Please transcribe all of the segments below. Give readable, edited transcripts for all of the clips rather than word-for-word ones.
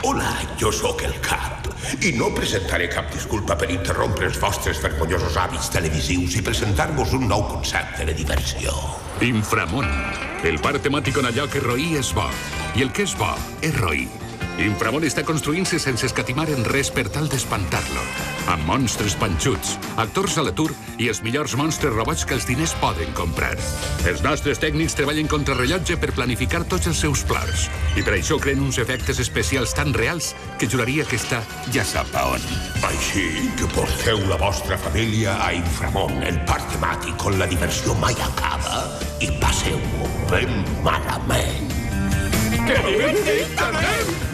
Hola, jo sóc el Cap i no presentaré cap disculpa per interrompre els vostres vergonyosos hàbits televisius i presentar-vos un nou concepte de diversió. Inframón, el parc temàtic on allò que roí és bo i el que és bo és roí. Inframón està construint-se sense escatimar en res per tal d'espantar-lo. Amb monstres panxuts, actors a l'atur i els millors monstres robots que els diners poden comprar. Els nostres tècnics treballen contra rellotge per planificar tots els seus plors. I per això creen uns efectes especials tan reals que juraria que està ja sap a on. Així que porteu la vostra família a Inframón, el parc temàtic on la diversió mai acaba i passeu-ho ben malament. Que divertit, també!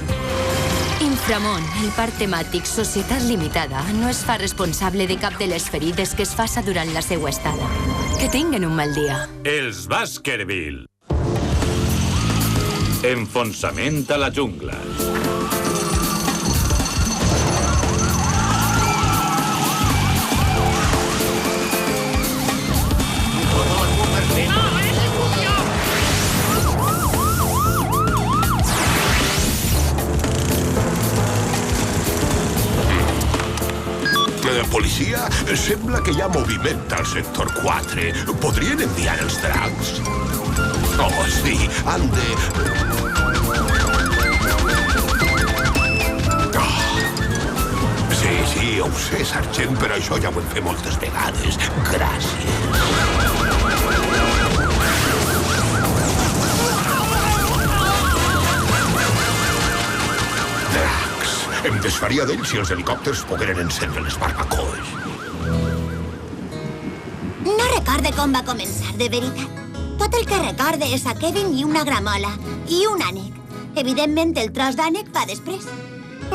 Inframón, el parc temàtic Societat Limitada, no es fa responsable de cap de les ferides que es faça durant la seva estada. Que tinguen un mal dia. Els Baskerville. Enfonsament a la jungla. Policia, sembla que hi ha moviment al sector 4. Podrien enviar els dracs? Oh, sí, han de... Oh. Sí, ho sé, sergent, però això ja ho hem fet moltes vegades. Gràcies. Em desfaria d'ells si els helicòpters pogueren encendre les barbacoes. No recorde com va començar, de veritat. Tot el que recorde és a Kevin i una gramola. I un ànec. Evidentment, el tros d'ànec va després.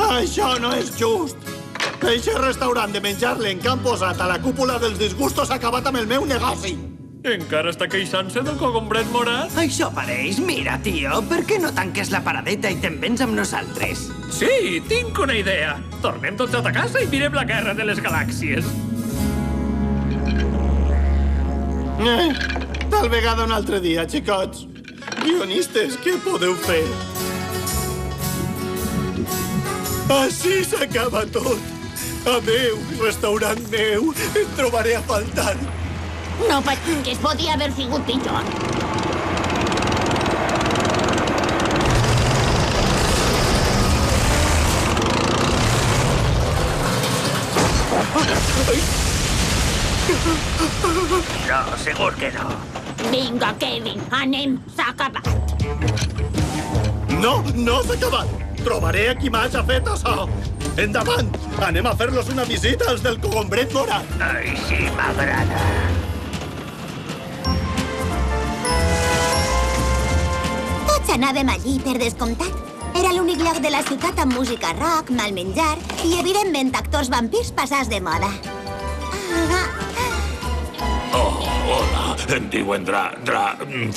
Això no és just. Eixe restaurant de menjar lent que han posat a la cúpula dels disgustos ha acabat amb el meu negoci. Encara està queixant-se del cogombret morat? Això pareix. Mira, tio, per què no tanques la paradeta i te'n vens amb nosaltres? Sí, tinc una idea. Tornem tots a casa i mirem la guerra de les galàxies. Tal vegada un altre dia, xicots. Guionistes, què podeu fer? Així s'acaba tot. Adéu, restaurant meu. Et trobaré a faltar. No patingues, podia haver sigut pitjor. No, segur que no. Vinga, Kevin, anem, s'ha acabat. No, no s'ha acabat. Trobaré a qui m'hagi fet això. Endavant, anem a fer-los una visita als del cogombret morat. Ai, sí, m'agrada. Tots anàvem allí, per descomptat. Era l'únic lloc de la ciutat amb música rock, mal menjar i, evidentment, actors vampirs passats de moda. Oh, hola, em diuen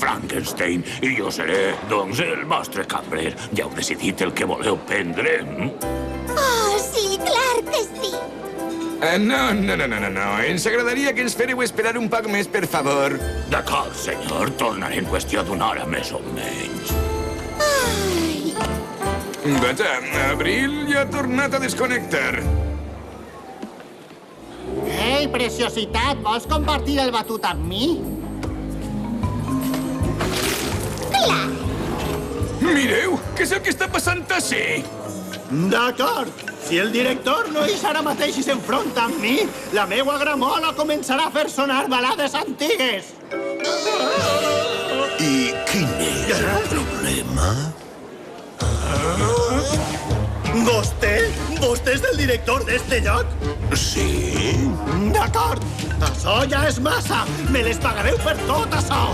Frankenstein i jo seré, doncs, el vostre cambrer. Ja heu decidit el que voleu prendre? Oh, sí, clar que sí. No. Ens agradaria que ens féreu esperar un poc més, per favor. D'acord, senyor. Tornaré en qüestió d'una hora, més o menys. Ai. Vaja, Abril ja ha tornat a desconnectar. Ei, preciositat, vols compartir el batut amb mi? Clar. Mireu, què és el que està passant ací? D'acord. Si el director no és ara mateix i s'enfronta amb mi, la meua gramola començarà a fer sonar balades antigues. I quin és el problema? Vostè? Vostè és el director d'este lloc? Sí? D'acord. Això ja és massa. Me les pagareu per tot això.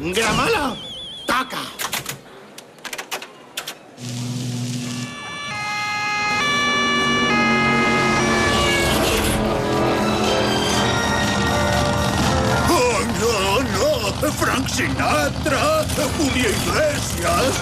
Gramola, toca. Frank Sinatra, Julio Iglesias.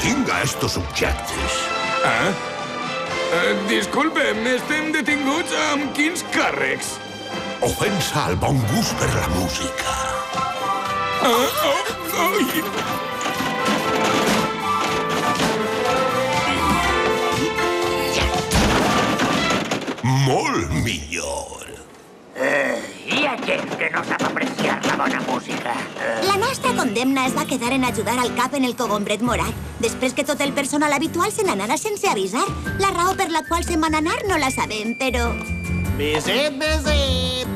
Detinga estos objectes. Disculpem, estem detinguts amb quins càrrecs? Ofensa al bon gust per la música. Molt millor. I aquell que no sap apreciar la bona música. La nostra condemna es va quedar en ajudar al cap en el cogombret morat, després que tot el personal habitual se n'anara sense avisar. La raó per la qual se'n van anar no la sabem, però... Visit, visit!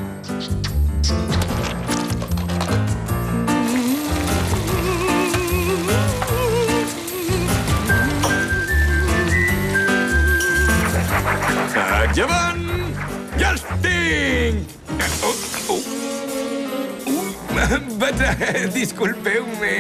Llevant! Ja els tinc! Disculpeu-me.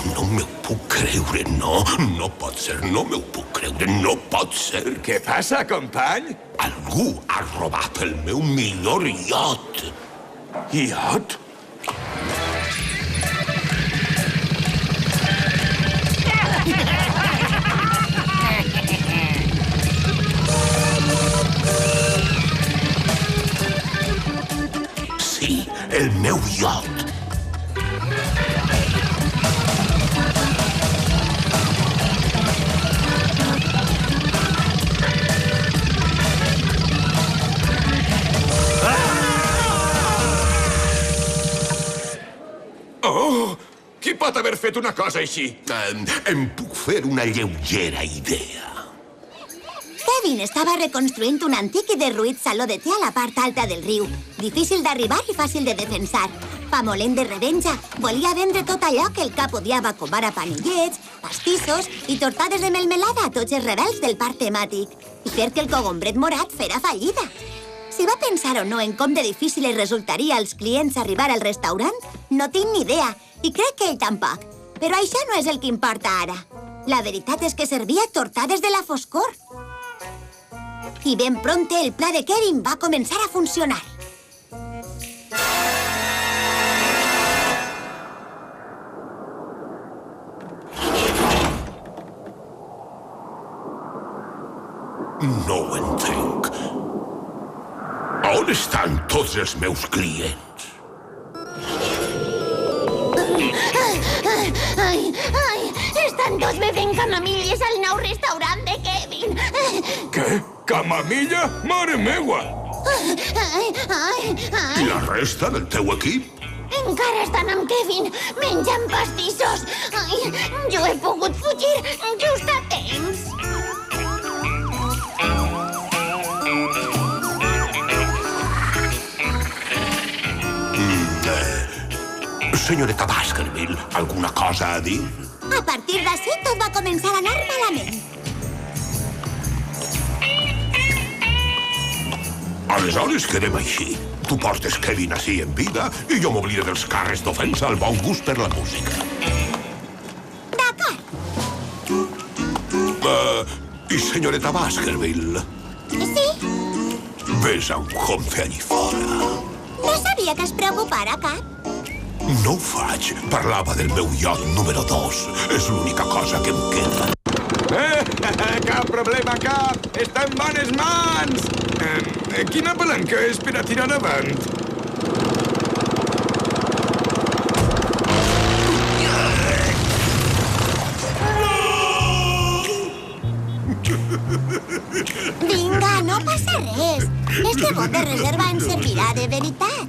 No m'ho puc creure, no. No pot ser, no m'ho puc creure, no pot ser. Què passa, company? Algú ha robat el meu millor iot. Iot? Sí, el meu iot. Qui pot haver fet una cosa així? Em puc fer una lleugera idea. Kevin estava reconstruint un antic i derruït saló de te a la part alta del riu. Difícil d'arribar i fàcil de defensar. Famolent de revenja, volia vendre tot allò que el cap odiava, com ara panellets, pastissos i tortades de melmelada a tots els rebels del parc temàtic. I fer que el cogombret morat fera fallida. Si va pensar o no en com de difícil es resultaria als clients arribar al restaurant, no tinc ni idea, i crec que ell tampoc. Però això no és el que importa ara. La veritat és que servia tortades de la foscor. I ben prompte el pla de Kevin va començar a funcionar. No ho entenc. On estan tots els meus clients? Ai, estan tots bevent camamilles al nou restaurant de Kevin. Què? Camamilla? Mare meua! I la resta del teu equip? Encara estan amb Kevin, menjant pastissos. Ai, jo he pogut fugir just a temps. Senyoreta Baskerville, alguna cosa a dir? A partir d'ací tot va començar a anar malament. Aleshores quedem així. Tu portes Kevin ací en vida i jo m'oblida dels càrrecs d'ofensa al bon gust per la música. D'acord. I senyoreta Baskerville? Sí? Ves a un compte allí fora. No sabia que es preocupara, cap. No ho faig. Parlava del meu iot número 2. És l'única cosa que em queda. Cap problema, cap! Està en bones mans! Quina palanca és per a tirar avant? Vinga, no passa res. Este bot de reserva ens servirà de veritat.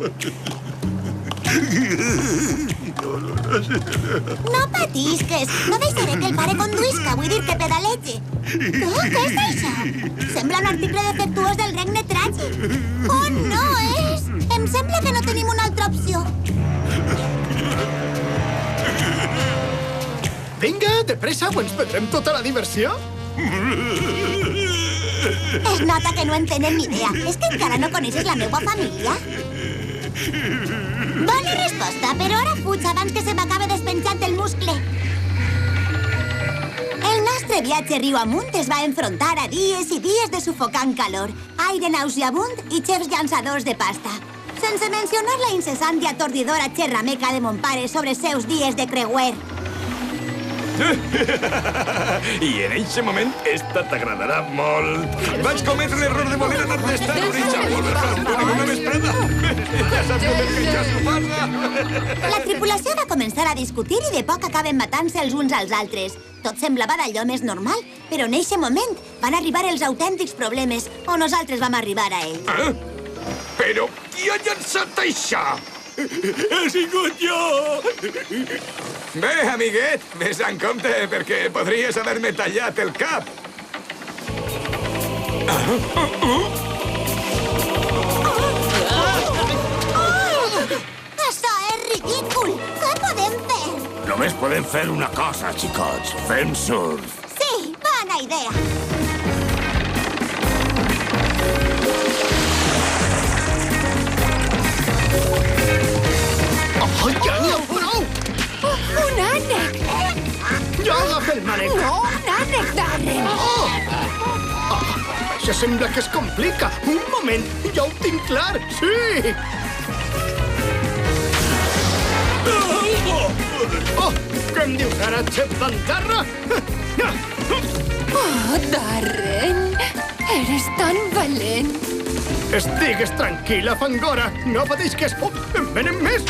No patisques. No deixaré que el pare conduïsca, vull dir que pedalege. Què és això? Sembla un article defectuós del regne tràgic. Oh, no és! Em sembla que no tenim una altra opció. Vinga, de pressa o ens perdrem tota la diversió. Es nota que no en tenen ni idea. És que encara no coneixes la meva família? Bona resposta, però ara fuig abans que se m'acabe despenjant el muscle. El nostre viatge riu amunt es va enfrontar a dies i dies de sufocant calor, aire nauseabund i xefs llançadors de pasta. Sense mencionar la incessant i atordidora xerrameca de mon pare sobre els seus dies de creuer. I en eixe moment, esta t'agradarà molt. Vaig cometre l'error de voler anar més tard, Richard. Una vesprada. Ja saps com és que ja s'ho passa. La tripulació va començar a discutir i de poc acaben matant-se els uns als altres. Tot semblava d'allò més normal, però en eixe moment van arribar els autèntics problemes, o nosaltres vam arribar a ells. Però qui ha llançat això? He sigut jo! Bé, amiguet, vés en compte, perquè podries haver-me tallat el cap. Això és ridícul! Què podem fer? Només podem fer una cosa, xicots. Fem surf. Sí, bona idea! Oh, ja n'hi ha prou! Un ànec! Ja agafa el mànec! No, un ànec, Darren! Això sembla que es complica. Un moment, ja ho tinc clar. Sí! Oh, què em dius ara, xef d'enterra? Oh, Darren! Eres tan valent! Estigues tranquil·la, Fangora. No pateixis. Oh, en venen més.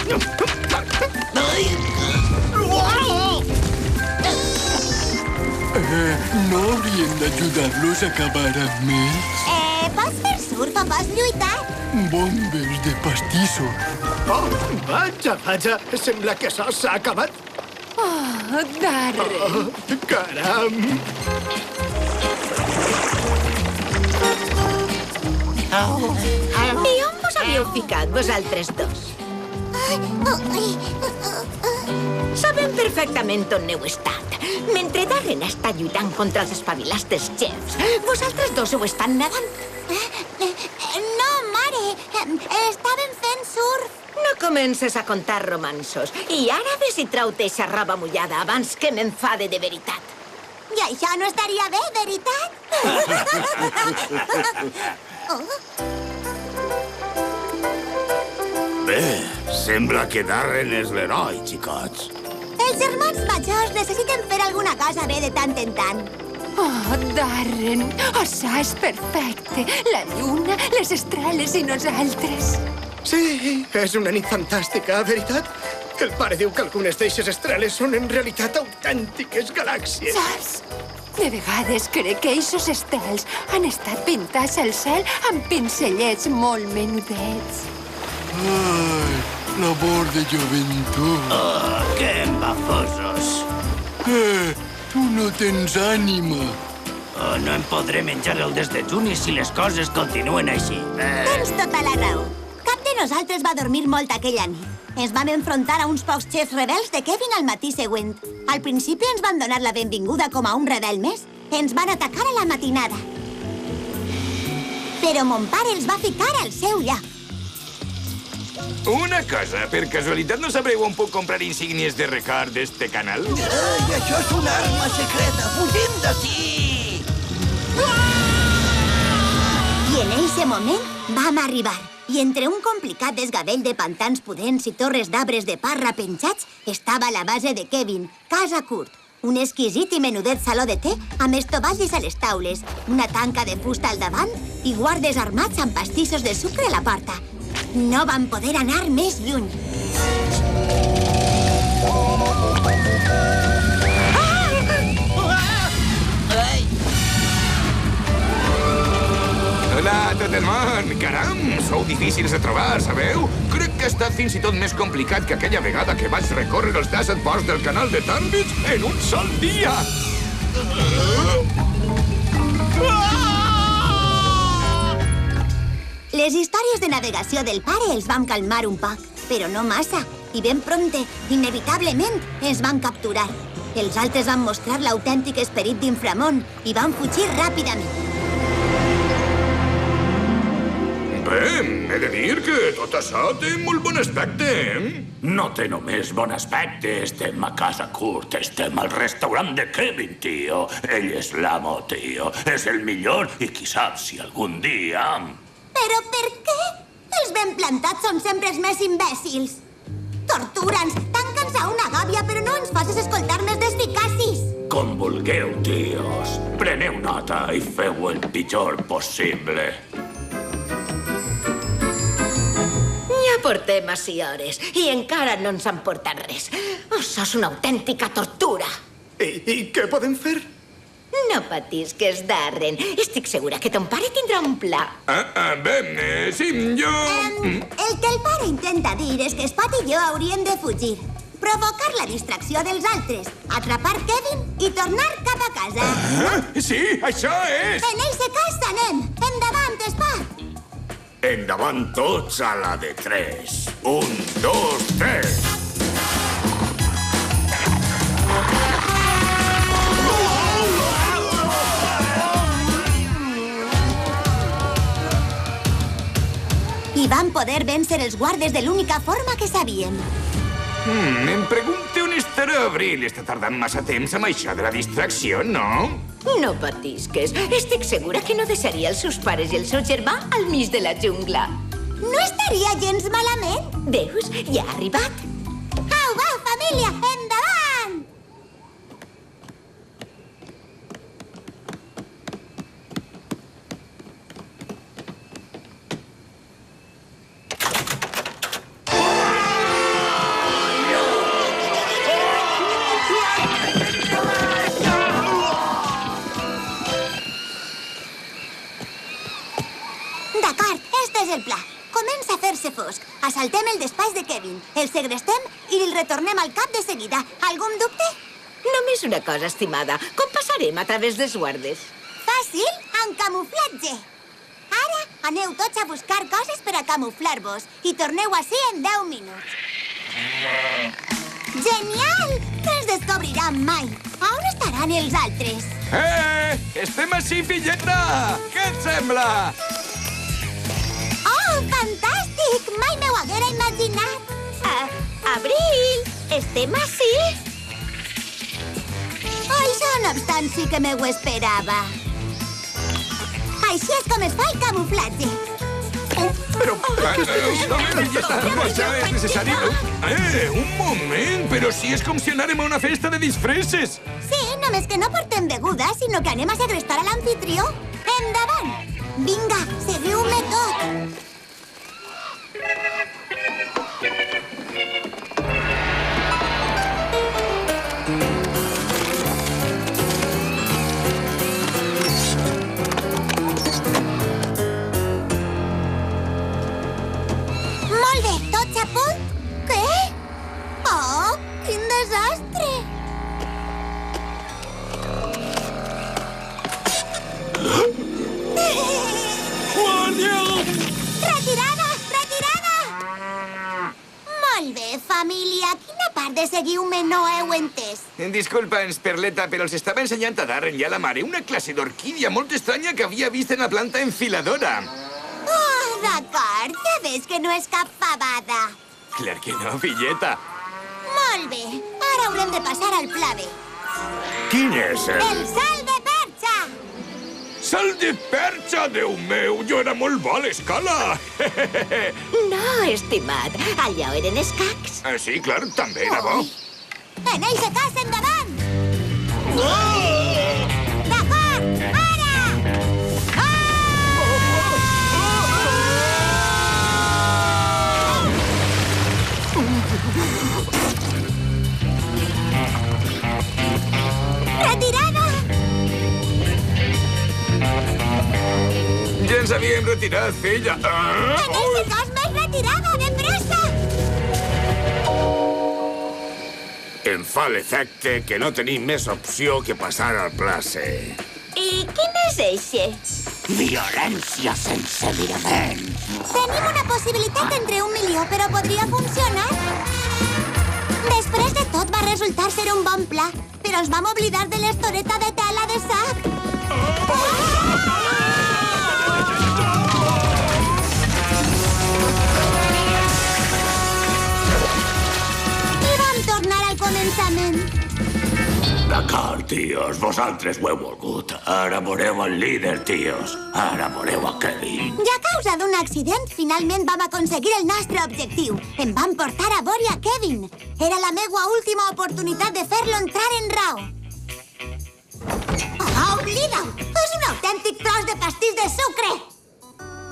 ¿No hauríem d'ajudar-los a acabar amb ells? Pots fer surf o pots lluitar? Bombes de pastisso. Oh, vaja. Sembla que això s'ha acabat. Oh, Darren! Oh, caram! I on vos havíeu ficat, vosaltres dos? Sabem perfectament on heu estat. Mentre Darren està lluitant contra els espavilats dels xefs, vosaltres dos heu estat nedant. No, mare. Estàvem fent surf. No comences a contar romanços. I ara ves i trau-te eixa raba mullada abans que m'enfade de veritat. I això no estaria bé, veritat? Bé, sembla que Darren és l'heroi, xicots. Els germans majors necessiten fer alguna cosa bé de tant en tant. Oh, Darren, això és perfecte. La lluna, les estrelles i nosaltres. Sí, és una nit fantàstica, veritat? El pare diu que algunes d'eixes estrelles són en realitat autèntiques galàxies. Saps? De vegades crec que eixos estels han estat pintats al cel amb pincellets molt menudets. Ai, labor de joventut. Oh, que embafosos. Tu no tens ànima. Oh, no em podré menjar el desdejuni si les coses continuen així. Tens tota la raó. Cap de nosaltres va dormir molt aquella nit. Ens vam enfrontar a uns pocs xefs rebels de Kevin al matí següent. Al principi ens van donar la benvinguda com a un rebel més. Ens van atacar a la matinada. Però mon pare els va ficar al seu lloc. Una cosa, per casualitat no sabreu on puc comprar insígnies de record d'este canal? I això és una arma secreta! Fugim d'ací! I en eixe moment vam arribar. I entre un complicat desgavell de pantans pudents i torres d'arbres de parra penjats estava la base de Kevin, Casa Kurt. Un exquisit i menudet saló de te amb estovallis a les taules, una tanca de fusta al davant i guardes armats amb pastissos de sucre a la porta. No van poder anar més lluny. Hola a tot el món! Caram, sou difícils de trobar, sabeu? Crec que ha estat fins i tot més complicat que aquella vegada que vaig recórrer els 17 ports del canal de Tàrbits en un sol dia! Les històries de navegació del pare els vam calmar un poc, però no massa. I ben prompte, inevitablement, ens van capturar. Els altres van mostrar l'autèntic esperit d'Inframón i van fugir ràpidament. M'he de dir que tot això té molt bon aspecte, No té només bon aspecte. Estem a casa Kurt. Estem al restaurant de Kevin, tio. Ell és l'amo, tio. És el millor i qui sap si algun dia... Però per què? Els ben plantats són sempre els més imbècils. Tortura'ns, tanca'ns a una gàbia, però no ens facis escoltar més desficacis. Com vulgueu, tios. Preneu nota i feu el pitjor possible. Ja portem ací hores i encara no ens han portat res. Això és una autèntica tortura. I què podem fer? No patisques, Darren. Estic segura que ton pare tindrà un pla. Bé, sí, jo... El que el pare intenta dir és que Spot i jo hauríem de fugir. Provocar la distracció dels altres, atrapar Kevin i tornar cap a casa. Sí, això és! En eixe cas anem. Endavant, Spot. Endavant tots a la de 3. 1, 2, 3. I van poder vèncer els guardes de l'única forma que sabíem. Em pregunto on estarà Abril. Està tardant massa temps amb això de la distracció, no? No patisques. Estic segura que no deixaria els seus pares i el seu germà al mig de la jungla. No estaria gens malament. Veus? Ja ha arribat. Au, va, família, endavant! D'acord, este és el pla. Comença a fer-se fosc. Assaltem el despatx de Kevin, el segrestem i el retornem al cap de seguida. Algun dubte? Només una cosa, estimada. Com passarem a través dels guardes? Fàcil, amb camuflatge. Ara aneu tots a buscar coses per a camuflar-vos i torneu ací en 10 minuts. Genial! No ens descobriran mai. On estaran els altres? Estem ací, filleta! Què et sembla? Oh, fantàstic! Mai m'ho haguera imaginat. Abril, estem ací? Això no obstant sí que m'ho esperava. Així és com es fa el camuflatge. Però... filleta, això és necessari. Un moment, però si és com si anàrem a una festa de disfresses. Sí, només que no portem beguda, sinó que anem a segrestar a l'amfitrió. Endavant! Vinga, seguiu-me tot. Molt bé, tots a punt? Què? Oh, quin desastre! Guàrdia! Retirada! Retirada! Molt bé, família. Quina part de seguiu-me no heu entès? Disculpa'ns, Perleta, però els estava ensenyant a Darren i a la mare una classe d'orquídia molt estranya que havia vist en la planta enfiladora. Oh, d'acord. Ja veig que no és cap fabada. Clar que no, filleta. Molt bé. Ara haurem de passar al pla B. Quin és El salt de perxa! Salt de perxa, Déu meu! Jo era molt bo a l'escala! No, estimat. Allò eren escacs. Sí, clar, també era bo. En eixe cas, endavant! D'acord! Ara! Retirada! Ja ens havíem retirat, filla. En eixe cas, més retirada, de pressa! Em fa l'efecte que no tenim més opció que passar al pla C. I quin és eixe? Violència sense miraments. Tenim una possibilitat entre 1 milió, però podria funcionar. Després de tot, va resultar ser un bon pla, però ens vam oblidar de l'estoreta de tela de sac. D'acord, tios, vosaltres ho heu volgut. Ara veureu el líder, tios. Ara veureu a Kevin. I a causa d'un accident, finalment vam aconseguir el nostre objectiu. Em van portar a vore a Kevin. Era la meva última oportunitat de fer-lo entrar en raó. Oh, oblida-ho! És un autèntic tros de pastís de sucre!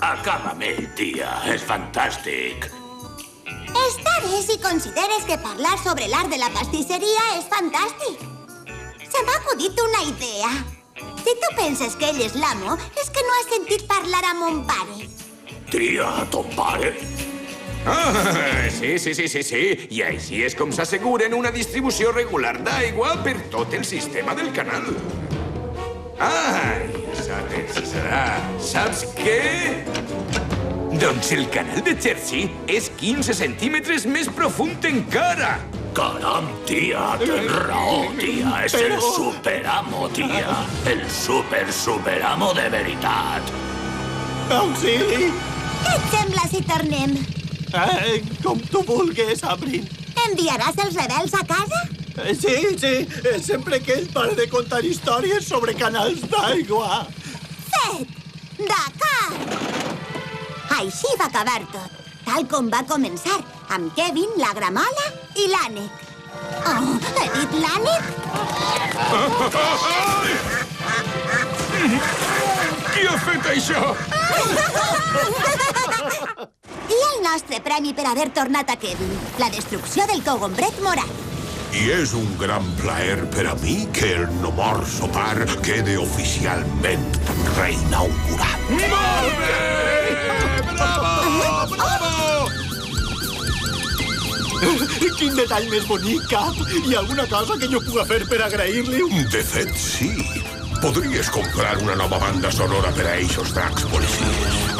Acaba amb ell, tia. És fantàstic. Està bé si consideres que parlar sobre l'art de la pastisseria és fantàstic. Se m'ha acudit una idea. Si tu penses que ell és l'amo, és que no has sentit parlar a mon pare. Tia, ton pare? Ah, sí. I així és com s'asseguren una distribució regular d'aigua per tot el sistema del canal. Ai, saps què? Doncs el canal de Chertsey és 15 centímetres més profund encara. Caram, tia, tens raó, tia. És el superamo, tia. El superamo de veritat. Auxili! Què et sembla si tornem? Com tu vulguis, Abrin. Enviaràs els rebels a casa? Sí. Sempre que ell pare de contar històries sobre canals d'aigua. Fet! D'acord! Així va acabar tot, tal com va començar, amb Kevin, la Gramola i l'Ànec. Oh, he dit l'Ànec? Qui ha fet això? I el nostre premi per haver tornat a Kevin, la destrucció del cogombret morat. I és un gran plaer per a mi que el no mort sopar quede oficialment reinaugurat. Molt bé! Bravo! Quin detall més bonic, Cap! Hi ha alguna cosa que jo puga fer per agrair-li? De fet, sí. Podries comprar una nova banda sonora per a eixos dracs policies.